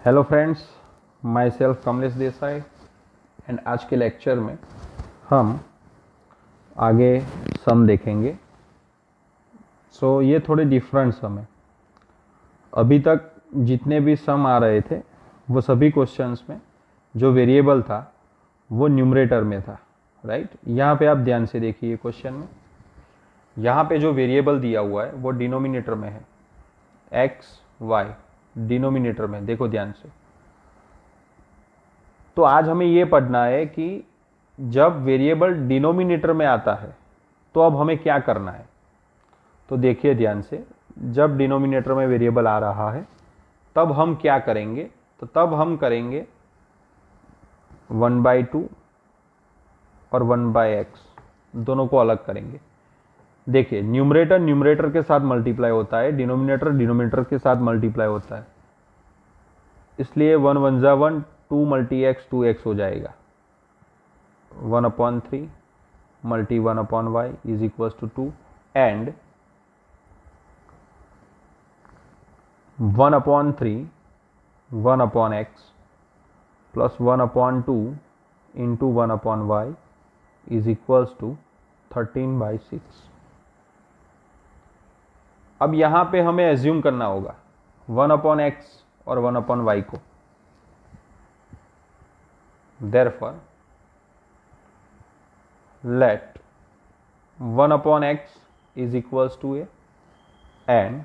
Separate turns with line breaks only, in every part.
Hello friends, my self Kamlesh Desai and आज के lecture में हम आगे सम देखेंगे। ये थोड़े डिफरेंट सम है। अभी तक जितने भी सम आ रहे थे वो सभी क्वेश्चंस में जो वेरिएबल था वो न्यूमरेटर में था, राइट। यहाँ पे आप ध्यान से देखिए क्वेश्चन में, यहाँ पे जो वेरिएबल दिया हुआ है वो डिनोमिनेटर में है, एक्स वाई डिनोमिनेटर में, देखो ध्यान से। तो आज हमें ये पढ़ना है कि जब वेरिएबल डिनोमिनेटर में आता है तो अब हमें क्या करना है। तो देखिए ध्यान से, जब डिनोमिनेटर में वेरिएबल आ रहा है तब हम क्या करेंगे। तो तब हम करेंगे 1/2 और 1/x, दोनों को अलग करेंगे। देखिए न्यूमरेटर न्यूमरेटर के साथ मल्टीप्लाई होता है, डिनोमिनेटर डिनोमिनेटर के साथ मल्टीप्लाई होता है, इसलिए 1 1 जा 1, 2 मल्टी एक्स 2x हो जाएगा। 1/3 multi 1/y is equal to 2 and 1/3 1/x plus 1/2 into 1/y is equals to 13/6। अब यहाँ पे हमें एज्यूम करना होगा 1/x और 1/y को। Therefore, let 1/x is equals to a and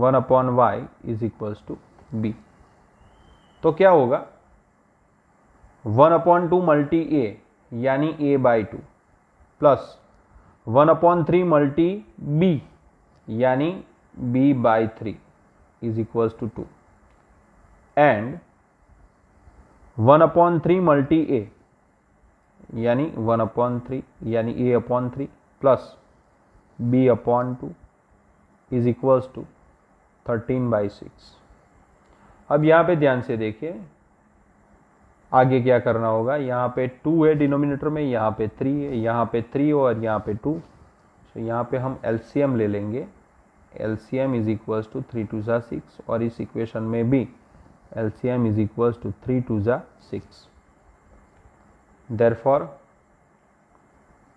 1/y is equals to b। तो क्या होगा 1/2 मल्टी a यानी a/2 प्लस 1/3 मल्टी b यानी b/3 is equals to 2 and 1/3 multi a यानी 1/3 यानी a/3 plus b/2 is equals to 13/6। अब यहाँ पे ध्यान से देखिए आगे क्या करना होगा। यहाँ पे 2 है डिनोमिनेटर में, यहाँ पे 3 है, यहाँ पे 3 और यहाँ पे 2। तो यहाँ पे हम एलसीएम ले लेंगे। एलसीएम इज इक्वल्स टू 3 2 जा 6 और इस इक्वेशन में भी LCM is equals to 3 2 जा 6। Therefore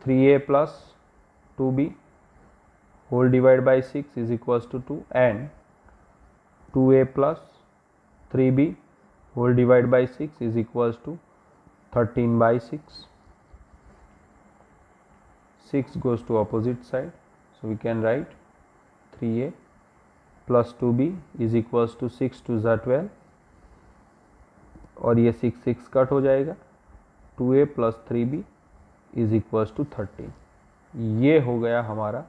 3a plus 2b whole divided by 6 is equals to 2 and 2a plus 3b whole divided by 6 is equals to 13/6। 6 goes to opposite side, so we can write 3a plus 2b is equals to 6 2 जा 12 और ये 6 6 cut हो जाएगा। 2a plus 3b is equals to 13। ये हो गया हमारा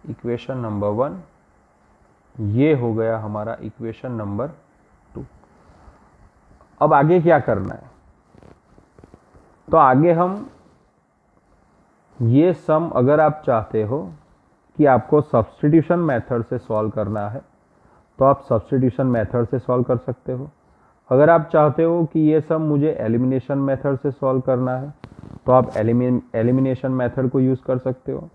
equation number 1, ये हो गया हमारा इक्वेशन नंबर 2। अब आगे क्या करना है। तो आगे हम ये सम, अगर आप चाहते हो कि आपको सब्स्टिट्यूशन मेथड से सॉल्व करना है तो आप सब्स्टिट्यूशन मेथड से सॉल्व कर सकते हो। अगर आप चाहते हो कि ये सब मुझे एलिमिनेशन मेथड से सॉल्व करना है तो आप एलिमिनेशन मेथड को यूज़ कर सकते हो।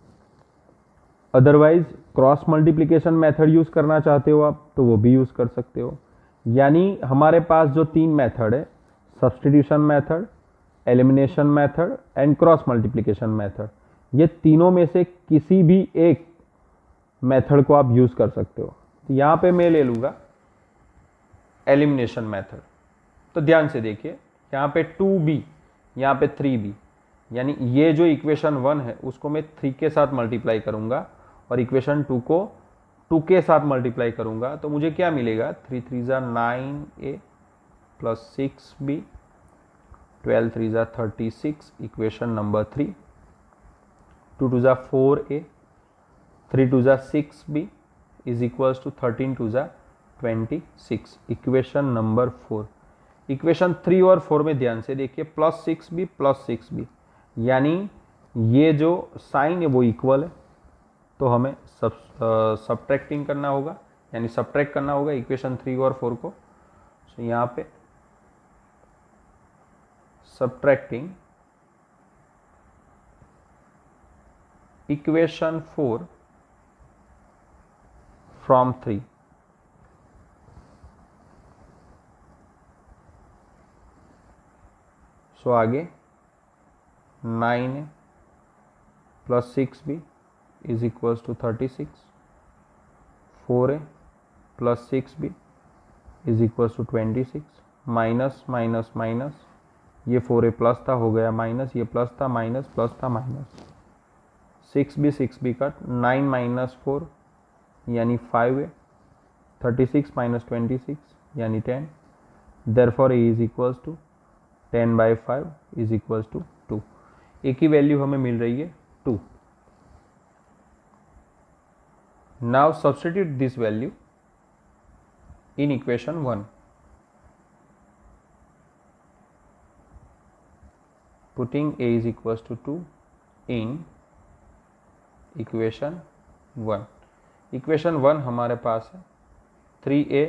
Otherwise cross multiplication method use करना चाहते हो आप तो वो भी यूज़ कर सकते हो। यानी हमारे पास जो 3 मेथड है, substitution method, elimination method and cross multiplication method, ये तीनों में से किसी भी एक मेथड को आप यूज़ कर सकते हो। तो यहाँ पे मैं ले लूँगा एलिमिनेशन मेथड। तो ध्यान से देखिए, यहाँ पे 2b, यहाँ पे 3b, यानी ये जो इक्वेशन 1 है उसको मैं 3 के साथ मल्टीप्लाई करूंगा और इक्वेशन 2 को 2 के साथ मल्टीप्लाई करूंगा। तो मुझे क्या मिलेगा, 3 3 जा 9a प्लस 6b 12 3 जा 36 इक्वेशन नंबर 3। 2 2 जा 4a 3 2 जा 6b इज इक्वल्स टू 13 2 जा 26 इक्वेशन नंबर 4। इक्वेशन 3 और 4 में ध्यान से देखिए प्लस 6b प्लस 6b, यानी ये जो साइन है वो इक्वल है, तो हमें सब्ट्रैक्टिंग करना होगा, यानी सब्ट्रैक्ट करना होगा इक्वेशन 3 और 4 को। तो यहाँ पे सब्ट्रैक्टिंग इक्वेशन 4 फ्रॉम 3। सो आगे 9a plus 6b is equals to 36, 4a plus 6b is equals to 26, minus minus minus, ये 4a प्लस था हो गया माइनस, ये प्लस था माइनस, प्लस था माइनस, 6b कट, 9 माइनस 4 यानी 5a, 36 माइनस 26 यानी 10, therefore a is equals to 10/5 is equals to 2। a की वैल्यू हमें मिल रही है 2। Now substitute this value in equation 1। Putting a is equals to 2 in equation 1। Equation 1 हमारे पास है 3a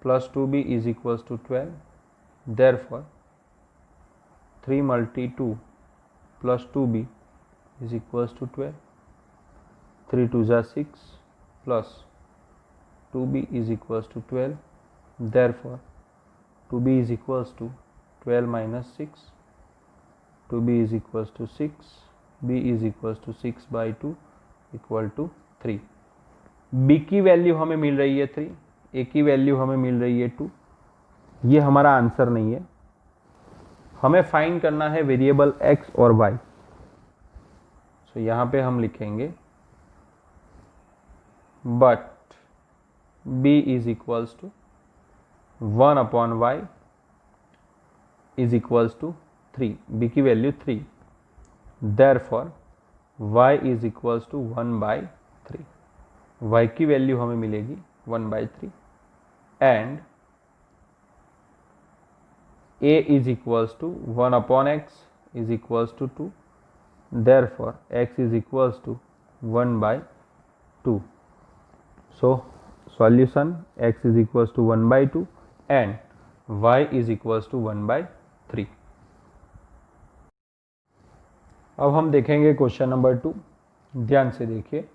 plus 2b is equals to 12, therefore 3 multi 2 plus 2b is equals to 12, 3 2 जा 6 plus 2b is equals to 12, therefore 2b is equals to 12 minus 6, 2b is equals to 6, b is equals to 6/2 equal to 3। b की value हमें मिल रही है 3, a की value हमें मिल रही है 2। ये हमारा आंसर नहीं है, हमें फाइंड करना है वेरिएबल x और y। सो यहां पे हम लिखेंगे but b is equals to 1/y is equals to 3, b की value 3, therefore y is equals to 1/3, y की वैल्यू हमें मिलेगी 1/3 and a is equals to 1/x is equals to 2, therefore x is equals to 1/2। So solution x is equals to 1/2 and y is equals to 1/3। अब हम देखेंगे question number 2। ध्यान से देखिए,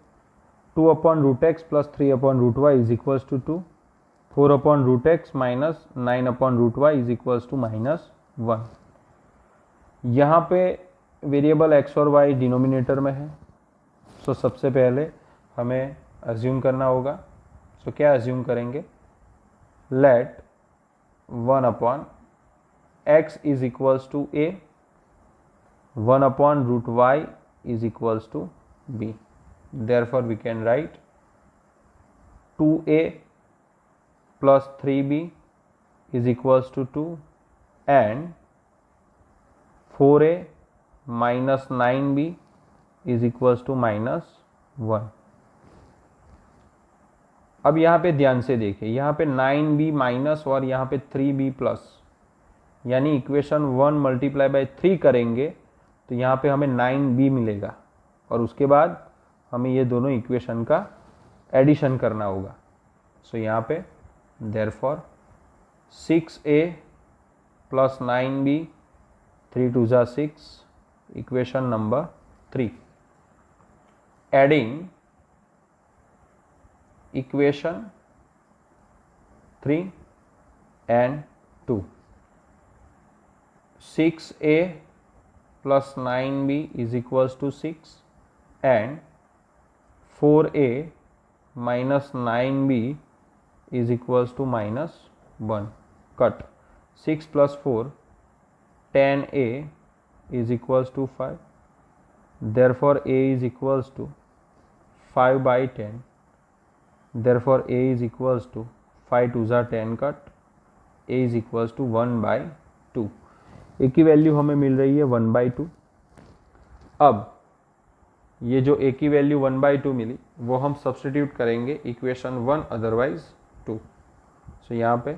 2/√x plus 3/√y is equals to 2, 4/√x minus 9/√y is equals to -1। यहाँ पे variable x और y denominator में है। सो सबसे पहले हमें अज्यूम करना होगा। सो क्या अज्यूम करेंगे, let 1/x is equals to a, 1/√y is equals to b. Therefore, we can write 2a plus 3b is equals to 2 and 4a minus 9b is equals to -1। अब यहाँ पे ध्यान से देखिए, यहाँ पे 9b माइनस और यहाँ पे 3b प्लस, यानी इक्वेशन 1 मल्टीप्लाई बाय 3 करेंगे तो यहाँ पे हमें 9b मिलेगा और उसके बाद हमें ये दोनों इक्वेशन का एडिशन करना होगा। सो यहाँ पे देयरफॉर 6a प्लस 9b, 3 2 जा 6, equation number 3, adding equation 3 and 2, 6a plus 9b is equals to 6 and 4a minus 9b is equals to -1। cut 6 plus 4, 10a is equals to 5, therefore a is equals to 5/10, therefore a is equals to 5 2 जा 10 cut, a is equals to 1/2। a की value हमें मिल रही है 1/2। अब ये जो a की वैल्यू 1/2 मिली वो हम सब्स्टिट्यूट करेंगे इक्वेशन 1 अदरवाइज 2। सो यहाँ पे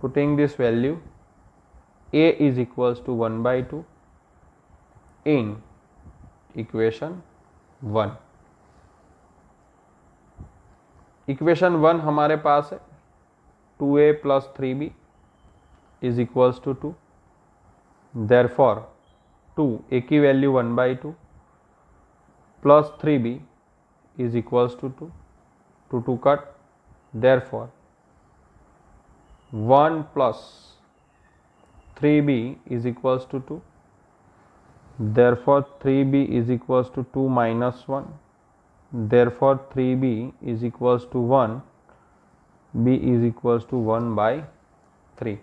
putting this value a is equals to 1/2 in equation 1। Equation 1 हमारे पास है 2a plus 3b is equals to 2, therefore 2 a की value 1/2 plus 3b is equals to 2, 2 2 cut, therefore 1 plus 3b is equals to 2. Therefore 3b is equals to 2 minus 1. Therefore 3b is equals to 1. b is equals to 1 by 3.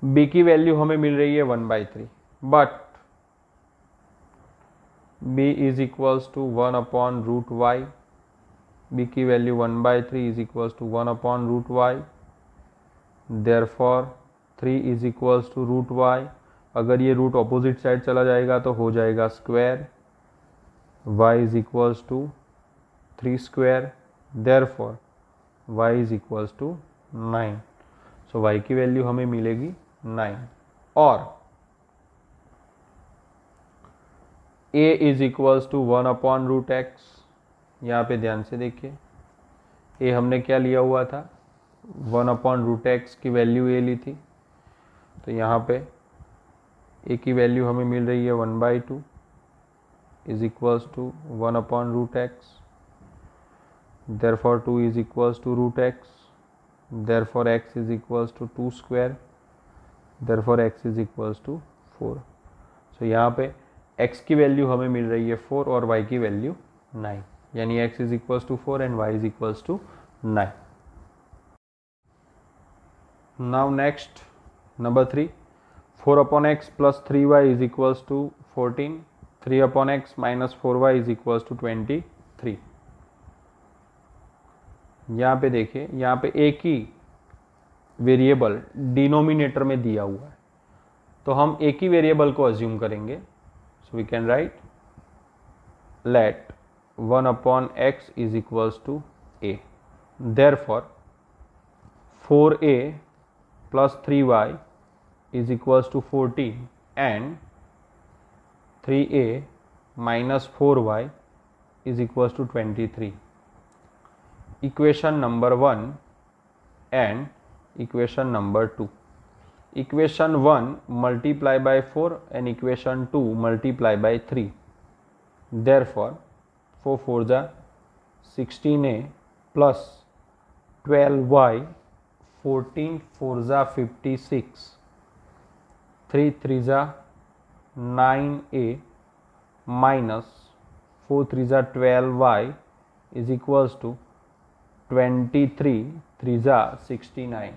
b की value हमें मिल रही है 1 by 3, but b is equals to 1 upon root y. b की value 1 by 3 is equals to 1 upon root y. Therefore 3 is equals to root y. अगर ये root opposite side चला जाएगा तो हो जाएगा square. y is equals to 3 square. Therefore y is equals to 9. So y की value हमें मिलेगी 9. और a is equals to 1 upon root x. यहाँ पे ध्यान से देखिए, a हमने क्या लिया हुआ था, 1 अपॉन रूट एक्स की वैल्यू a ली थी. तो यहाँ पे a की वैल्यू हमें मिल रही है 1 by 2 is equals to 1 upon root x. Therefore 2 is equals to root x. Therefore x is equals to 2 square. Therefore x is equals to 4. So यहाँ पे x की वैल्यू हमें मिल रही है 4 और y की वैल्यू 9, यानी x is equals to 4 and y is equals to 9. Now next number 3, 4 upon x plus 3y is equals to 14. 3 upon x minus 4y is equals to 23. यहाँ पे देखिए, यहाँ पे एक ही वेरिएबल डिनोमिनेटर में दिया हुआ है, तो हम एक ही वेरिएबल को अज्यूम करेंगे. So we can write let 1 upon x is equals to a. Therefore 4a plus 3y is equals to 14 and 3a minus 4y is equals to 23. Equation number 1 and equation number 2. Equation 1 multiply by 4 and equation 2 multiply by 3. Therefore 4 4 जा 16a plus 12y, 14 4 जा 56, 3 3 जा 9a minus 4 3 जा 12y is equals to 23 3 जा 69.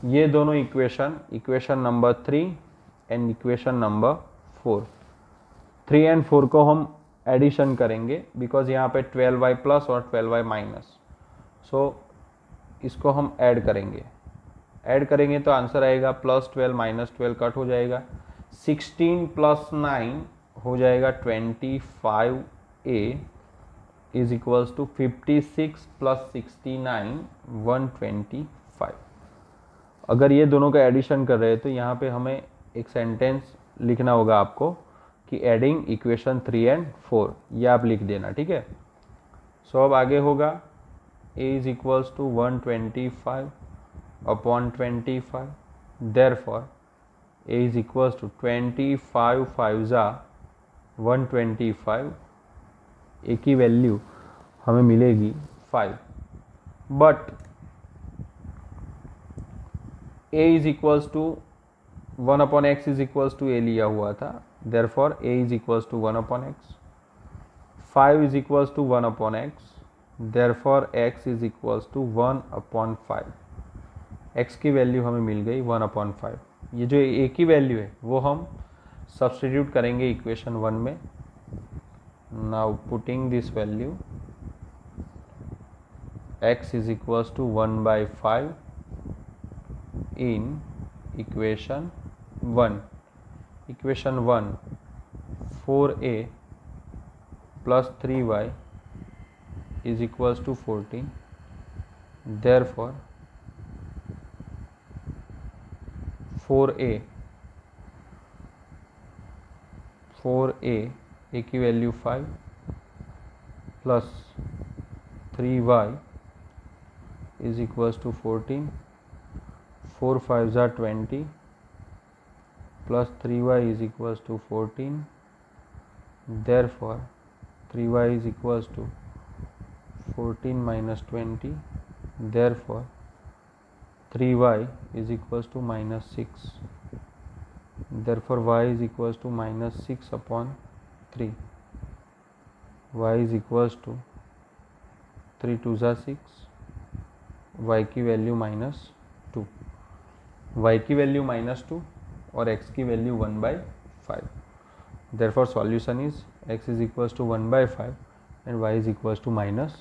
ये दोनों equation number 3 and equation number 4. 3 and 4 को हम addition करेंगे बिकॉज यहाँ पे 12y प्लस और 12y माइनस. सो इसको हम ऐड करेंगे तो आंसर आएगा प्लस 12 माइनस 12 कट हो जाएगा. 16 प्लस 9 हो जाएगा 25a is equals to 56 plus 69 125. अगर ये दोनों का एडिशन कर रहे हैं तो यहाँ पे हमें एक सेंटेंस लिखना होगा आपको कि एडिंग इक्वेशन 3 एंड 4, ये आप लिख देना, ठीक है. सो अब आगे होगा a is equals to 125 upon 25. Therefore a is equals to 25 5 जा 125. a की वैल्यू हमें मिलेगी 5, but a is equals to 1 upon x is equals to a लिया हुआ था. Therefore a is equals to 1 upon x. 5 is equals to 1 upon x. Therefore x is equals to 1 upon 5. x की value हमें मिल गई 1 upon 5. ये जो a की वैल्यू है वो हम सब्सटीट्यूट करेंगे इक्वेशन 1 में. Now putting this value, x is equals to 1 by 5 in equation 1. Equation 1, 4a plus 3y is equals to 14. Therefore 4a a की value 5 plus 3y is equals to 14. 4 5 जा 20 plus 3y is equals to 14. Therefore 3y is equals to 14 minus 20 therefore 3y is equals to minus 6, therefore y is equals to minus 6 upon 3, y is equals to 3 2 जा 6, y की value minus 2, y की value minus 2 और x की value 1/5. Therefore solution is x is equals to 1/5 and y is equals to minus